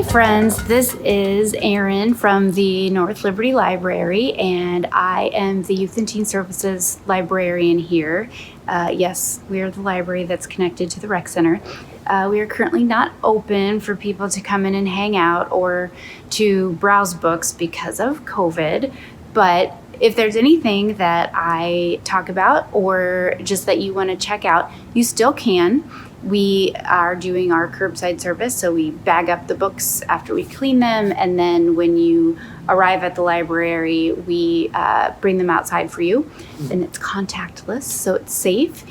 Hey friends, this is Erin from the North Liberty Library, and I am the Youth and Teen Services librarian here. Yes, we are the library that's connected to the rec center. We are currently not open for people to come in and hang out or to browse books because of COVID, but if there's anything that I talk about or just that you want to check out, you still can. We are doing our curbside service, so we bag up the books after we clean them, and then when you arrive at the library, we bring them outside for you, and it's contactless, so it's safe.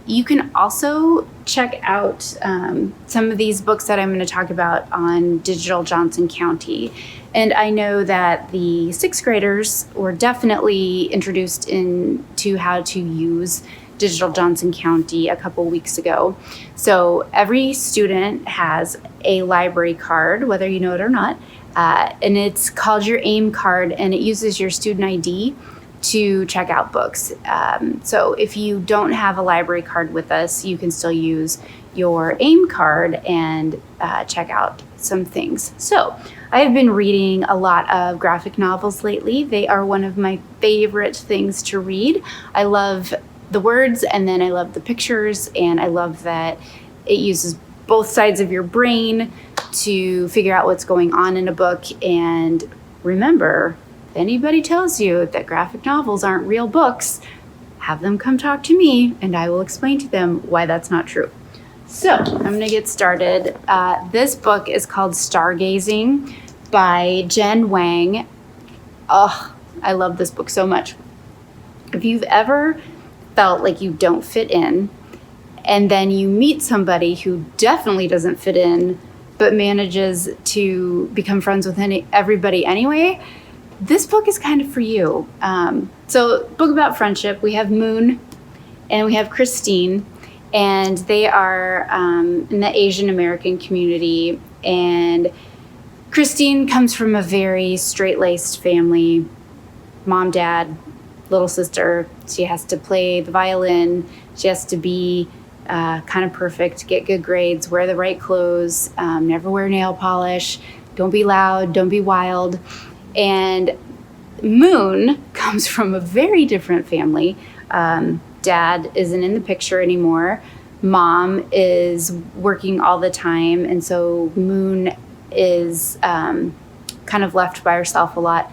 You can also check out some of these books that I'm going to talk about on Digital Johnson County. And I know that the sixth graders were definitely introduced into how to use Digital Johnson County a couple weeks ago. So every student has a library card, whether you know it or not, and it's called your AIM card, and it uses your student ID to check out books. So if you don't have a library card with us, you can still use your AIM card and check out some things. So I have been reading a lot of graphic novels lately. They are one of my favorite things to read. I love the words, and then I love the pictures, and I love that it uses both sides of your brain to figure out what's going on in a book. And remember, if anybody tells you that graphic novels aren't real books, have them come talk to me and I will explain to them why that's not true. So I'm gonna get started. This book is called Stargazing by Jen Wang. Oh, I love this book so much. If you've ever felt like you don't fit in, and then you meet somebody who definitely doesn't fit in, but manages to become friends with everybody anyway, this book is kind of for you. So, book about friendship. We have Moon and we have Christine, and they are in the Asian American community. And Christine comes from a very straight-laced family, mom, dad, little sister. She has to play the violin. She has to be kind of perfect, get good grades, wear the right clothes, never wear nail polish, don't be loud, don't be wild. And Moon comes from a very different family. Dad isn't in the picture anymore. Mom is working all the time, and so Moon is kind of left by herself a lot.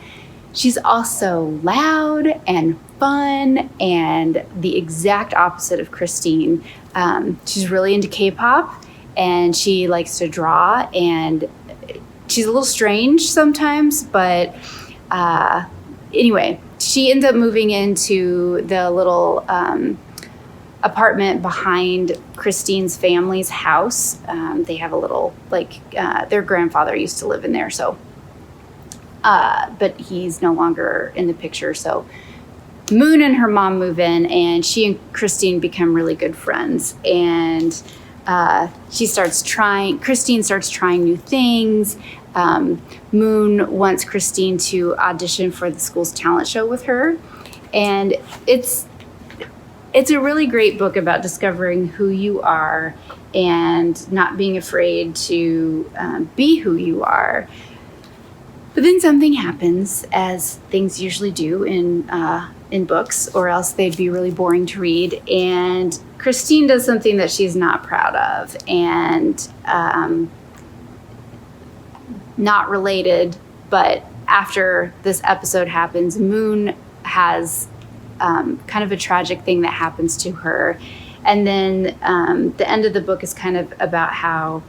She's also loud and fun and the exact opposite of Christine. She's really into K-pop, and she likes to draw, and she's a little strange sometimes, but anyway, she ends up moving into the little apartment behind Christine's family's house. They have a little, their grandfather used to live in there, so but he's no longer in the picture. So Moon and her mom move in, and she and Christine become really good friends. And Christine starts trying new things. Moon wants Christine to audition for the school's talent show with her. And it's a really great book about discovering who you are and not being afraid to be who you are. But then something happens, as things usually do in books, or else they'd be really boring to read. And Christine does something that she's not proud of, and not related. But after this episode happens, Moon has kind of a tragic thing that happens to her. And then the end of the book is kind of about how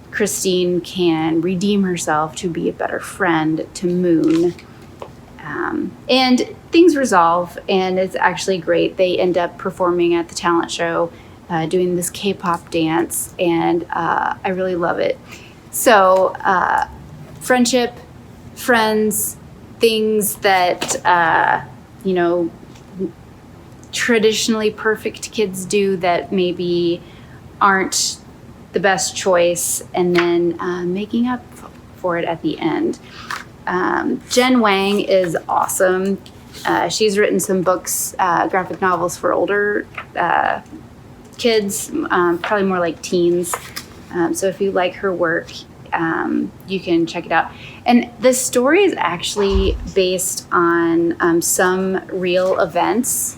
Christine can redeem herself to be a better friend to Moon. And things resolve, and it's actually great. They end up performing at the talent show, doing this K-pop dance, and I really love it. So friendship, friends, things that, traditionally perfect kids do that maybe aren't the best choice, and then making up for it at the end. Jen Wang is awesome. She's written some books, graphic novels for older kids, probably more like teens. So if you like her work, you can check it out. And the story is actually based on some real events,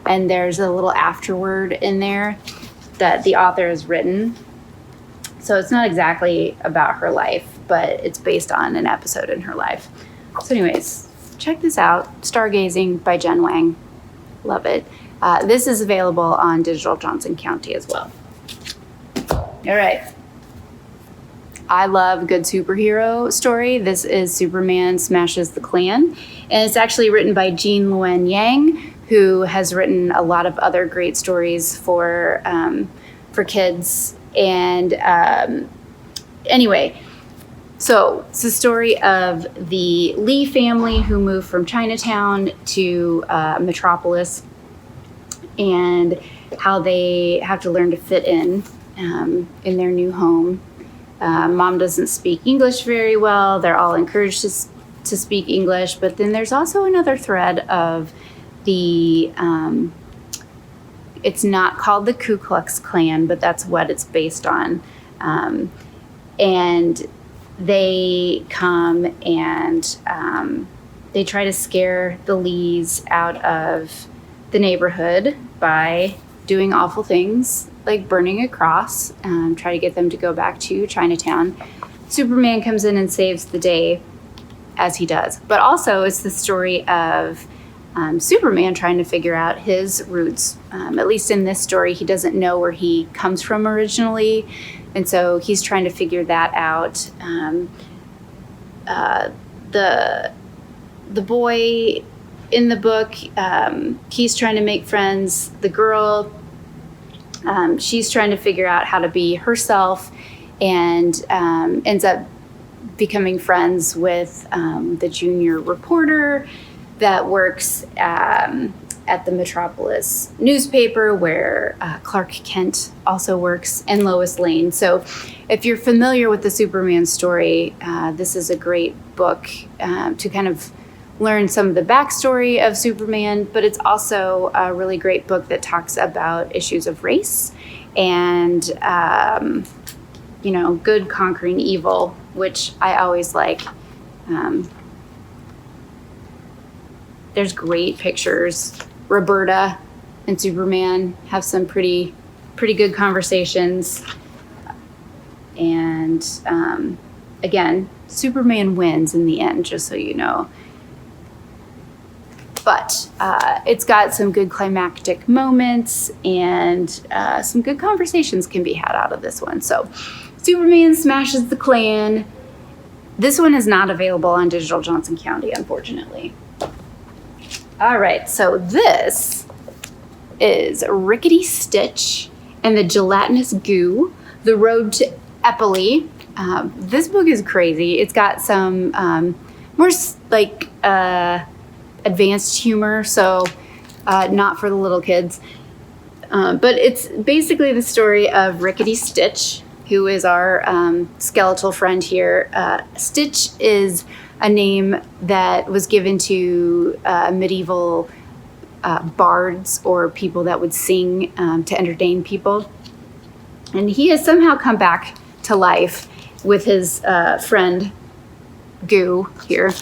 and there's a little afterword in there that the author has written. So it's not exactly about her life, but it's based on an episode in her life. So anyways, check this out. Stargazing by Jen Wang. Love it. This is available on Digital Johnson County as well. All right. I love a good superhero story. This is Superman Smashes the Klan. And it's actually written by Jean Luen Yang, who has written a lot of other great stories for kids. And anyway, so it's the story of the Lee family who moved from Chinatown to Metropolis, and how they have to learn to fit in their new home. Mom doesn't speak English very well. They're all encouraged to speak English, but then there's also another thread of the it's not called the Ku Klux Klan, but that's what it's based on. And they come and they try to scare the Lees out of the neighborhood by doing awful things like burning a cross, try to get them to go back to Chinatown. Superman comes in and saves the day, as he does. But also it's the story of Superman trying to figure out his roots. At least in this story, he doesn't know where he comes from originally, and so he's trying to figure that out. The boy in the book, he's trying to make friends. The girl, she's trying to figure out how to be herself, and ends up becoming friends with the junior reporter that works at the Metropolis newspaper, where Clark Kent also works, and Lois Lane. So if you're familiar with the Superman story, this is a great book to kind of learn some of the backstory of Superman, but it's also a really great book that talks about issues of race and, good conquering evil, which I always like. There's great pictures. Roberta and Superman have some pretty good conversations. And again, Superman wins in the end, just so you know. But it's got some good climactic moments, and some good conversations can be had out of this one. So Superman Smashes the Klan. This one is not available on Digital Johnson County, unfortunately. All right, so this is Rickety Stitch and the Gelatinous Goo, The Road to Eppley. This book is crazy. It's got some more advanced humor, so not for the little kids. But it's basically the story of Rickety Stitch, who is our skeletal friend here. Stitch is a name that was given to medieval bards, or people that would sing to entertain people. And he has somehow come back to life with his friend Goo here.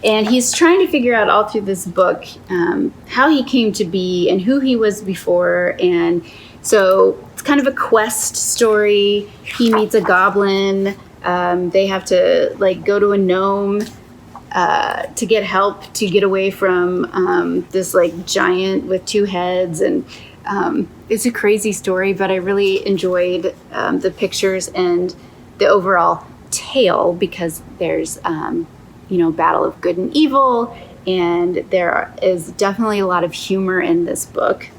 And he's trying to figure out all through this book how he came to be and who he was before. And so it's kind of a quest story. He meets a goblin. They have to go to a gnome to get help to get away from this giant with two heads. And it's a crazy story, but I really enjoyed the pictures and the overall tale, because there's battle of good and evil, and there is definitely a lot of humor in this book.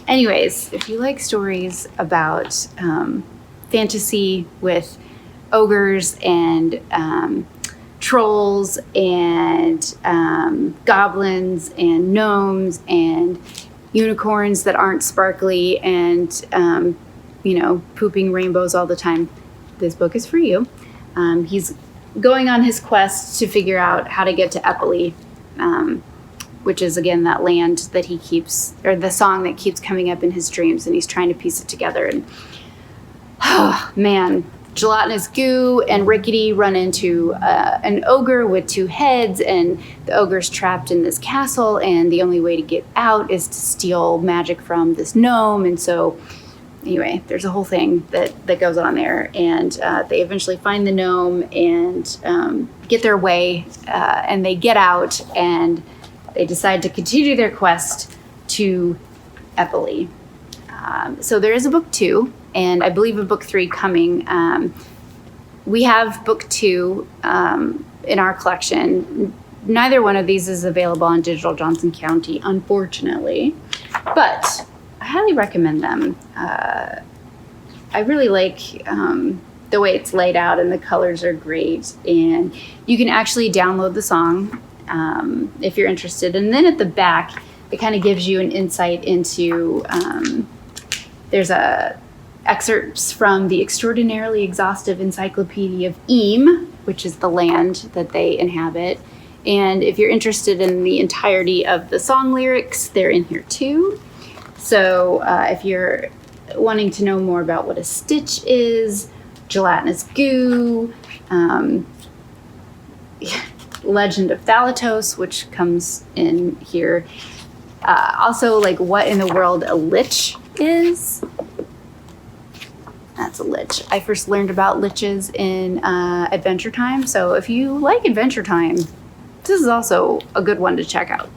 Anyways, if you like stories about fantasy with ogres and trolls and goblins and gnomes and unicorns that aren't sparkly and pooping rainbows all the time, this book is for you. He's going on his quest to figure out how to get to Eppley, which is, again, that land that he keeps, or the song that keeps coming up in his dreams, and he's trying to piece it together. And, oh, man, Gelatinous Goo and Rickety run into an ogre with 2 heads, and the ogre's trapped in this castle, and the only way to get out is to steal magic from this gnome. And so anyway, there's a whole thing that goes on there, and they eventually find the gnome and get their way, and they get out, and they decide to continue their quest to Eppley. So there is a book 2, and I believe a book 3 coming. We have book 2 in our collection. Neither one of these is available on Digital Johnson County, unfortunately, but I highly recommend them. I really like the way it's laid out, and the colors are great, and you can actually download the song if you're interested. And then at the back, it kind of gives you an insight into, there's excerpts from the extraordinarily exhaustive Encyclopedia of Eam, which is the land that they inhabit. And if you're interested in the entirety of the song lyrics, they're in here too. So if you're wanting to know more about what a stitch is, gelatinous goo, legend of Thalatos, which comes in here. Also, like, what in the world a lich is. That's a lich. I first learned about liches in Adventure Time. So if you like Adventure Time, this is also a good one to check out.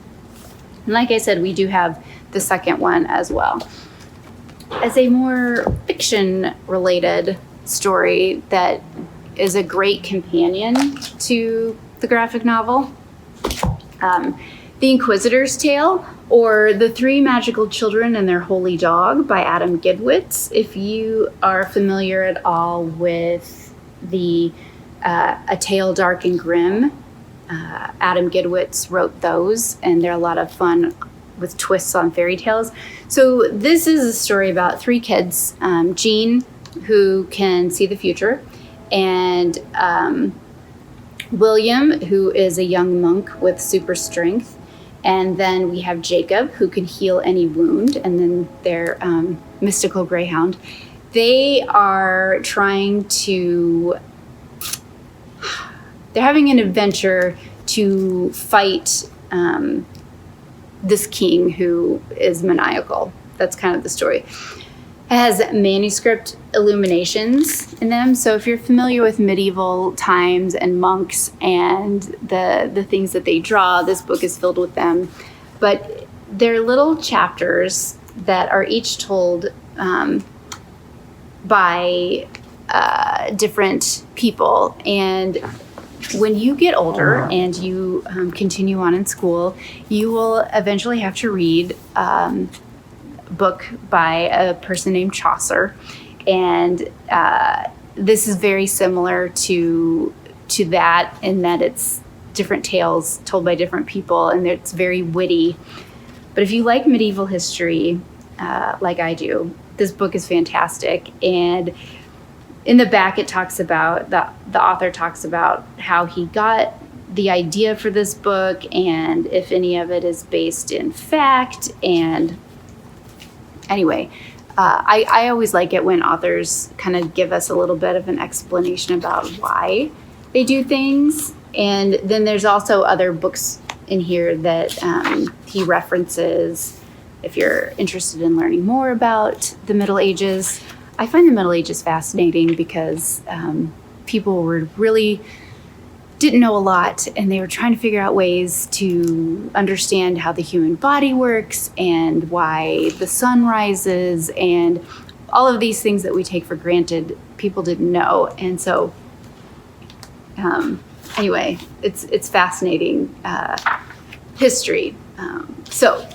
And like I said, we do have the second one as well. As a more fiction-related story that is a great companion to the graphic novel, The Inquisitors Tale, or The 3 Magical Children and Their Holy Dog by Adam Gidwitz. If you are familiar at all with the A Tale Dark and Grim, Adam Gidwitz wrote those, and they're a lot of fun with twists on fairy tales. So this is a story about 3 kids, Jean, who can see the future, and William, who is a young monk with super strength, and then we have Jacob, who can heal any wound, and then their mystical greyhound. They are they're having an adventure to fight this king who is maniacal. That's kind of the story. It has manuscript illuminations in them. So if you're familiar with medieval times and monks and the things that they draw, this book is filled with them. But they're little chapters that are each told by different people. And when you get older and you continue on in school, you will eventually have to read book by a person named Chaucer, and this is very similar to that in that it's different tales told by different people, and it's very witty. But if you like medieval history like I do, this book is fantastic. And in the back, it talks about the author talks about how he got the idea for this book and if any of it is based in fact. And anyway, I always like it when authors kind of give us a little bit of an explanation about why they do things. And then there's also other books in here that he references if you're interested in learning more about the Middle Ages. I find the Middle Ages fascinating because people were really didn't know a lot, and they were trying to figure out ways to understand how the human body works and why the sun rises and all of these things that we take for granted. People didn't know, and so anyway, it's fascinating history. So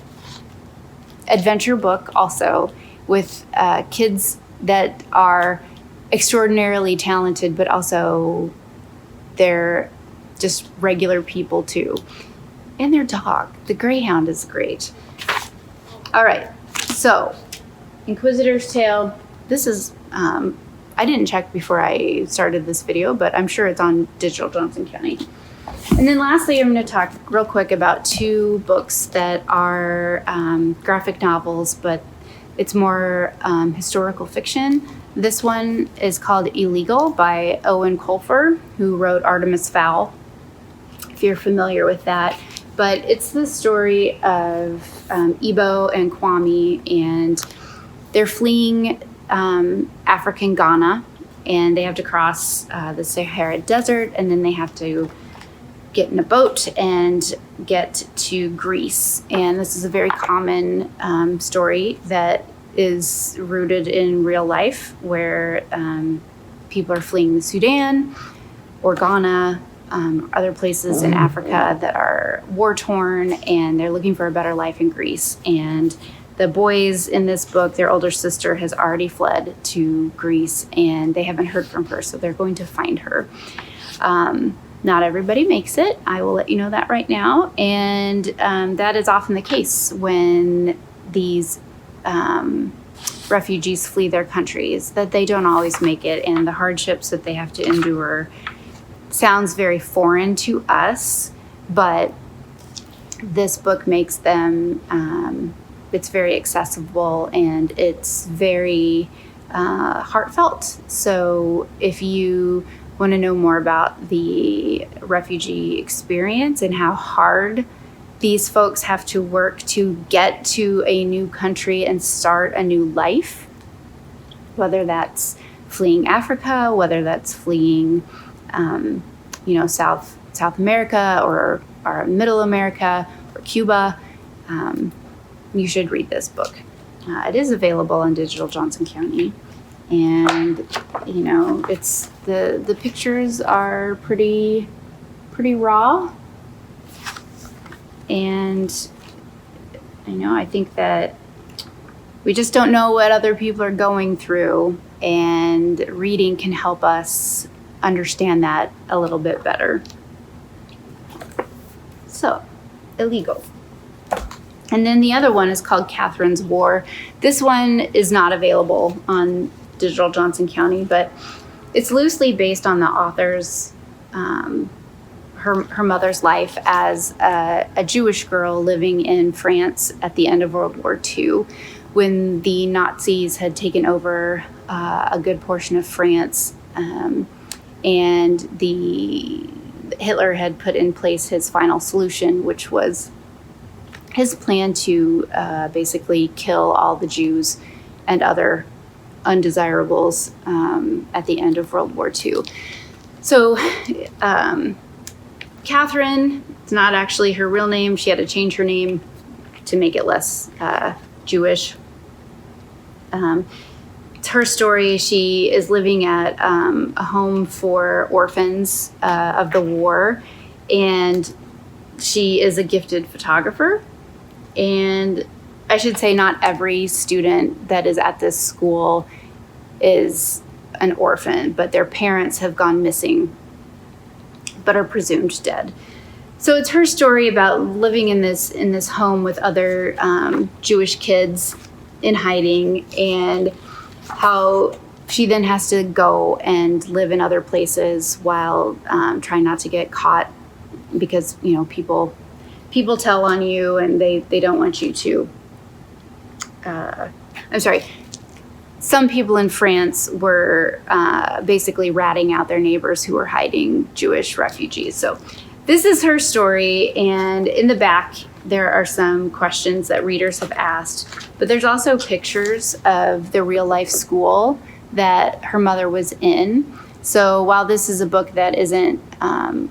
adventure book also with kids that are extraordinarily talented, but also they're just regular people too. And their dog, the greyhound, is great. All right, so Inquisitor's Tale. This is, I didn't check before I started this video, but I'm sure it's on Digital Johnson County. And then lastly, I'm going to talk real quick about 2 books that are graphic novels, but It's more historical fiction. This one is called Illegal by Owen Colfer, who wrote Artemis Fowl, if you're familiar with that. But it's the story of Igbo and Kwame, and they're fleeing African Ghana, and they have to cross the Sahara Desert, and then they have to get in a boat and get to Greece. And this is a very common story that is rooted in real life, where people are fleeing the Sudan or Ghana, other places in Africa that are war-torn, and they're looking for a better life in Greece. And the boys in this book, their older sister has already fled to Greece, and they haven't heard from her, so they're going to find her. Not everybody makes it. I will let you know that right now. And that is often the case when these refugees flee their countries, that they don't always make it, and the hardships that they have to endure sounds very foreign to us, but this book makes them, it's very accessible, and it's very heartfelt. So if you want to know more about the refugee experience and how hard these folks have to work to get to a new country and start a new life, whether that's fleeing Africa, whether that's fleeing South America or Middle America or Cuba, you should read this book. It is available in digital Johnson County, and it's the pictures are pretty raw, and I think that we just don't know what other people are going through, and reading can help us understand that a little bit better. So, Illegal. And then the other one is called Catherine's War. This one is not available on digital Johnson County, but it's loosely based on the author's, her mother's life as a Jewish girl living in France at the end of World War II, when the Nazis had taken over a good portion of France. And Hitler had put in place his final solution, which was his plan to basically kill all the Jews and other undesirables at the end of World War II. So Catherine, it's not actually her real name. She had to change her name to make it less Jewish. It's her story. She is living at a home for orphans of the war, and she is a gifted photographer. And I should say not every student that is at this school is an orphan, but their parents have gone missing but are presumed dead. So it's her story about living in this home with other Jewish kids in hiding, and how she then has to go and live in other places while trying not to get caught, because people tell on you, and they don't want you to. I'm sorry. Some people in France were basically ratting out their neighbors who were hiding Jewish refugees. So this is her story, and in the back there are some questions that readers have asked, but there's also pictures of the real life school that her mother was in. So while this is a book that isn't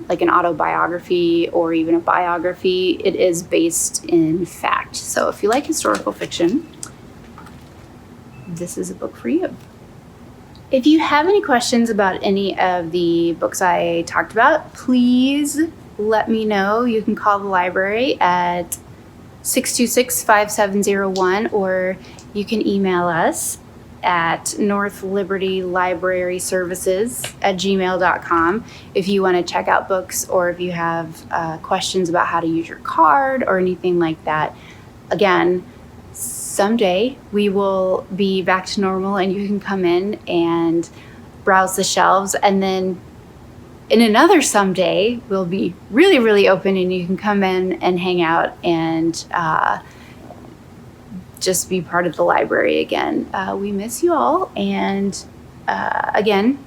like an autobiography or even a biography, it is based in fact. So if you like historical fiction, this is a book for you. If you have any questions about any of the books I talked about, please let me know. You can call the library at 626-5701, or you can email us at northlibertylibraryservices@gmail.com if you want to check out books, or if you have questions about how to use your card or anything like that. Again, someday we will be back to normal, and you can come in and browse the shelves, and then in another someday we'll be really, really open, and you can come in and hang out and just be part of the library again. We miss you all, and again,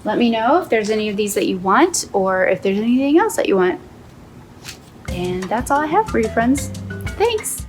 let me know if there's any of these that you want or if there's anything else that you want. And that's all I have for you, friends. Thanks!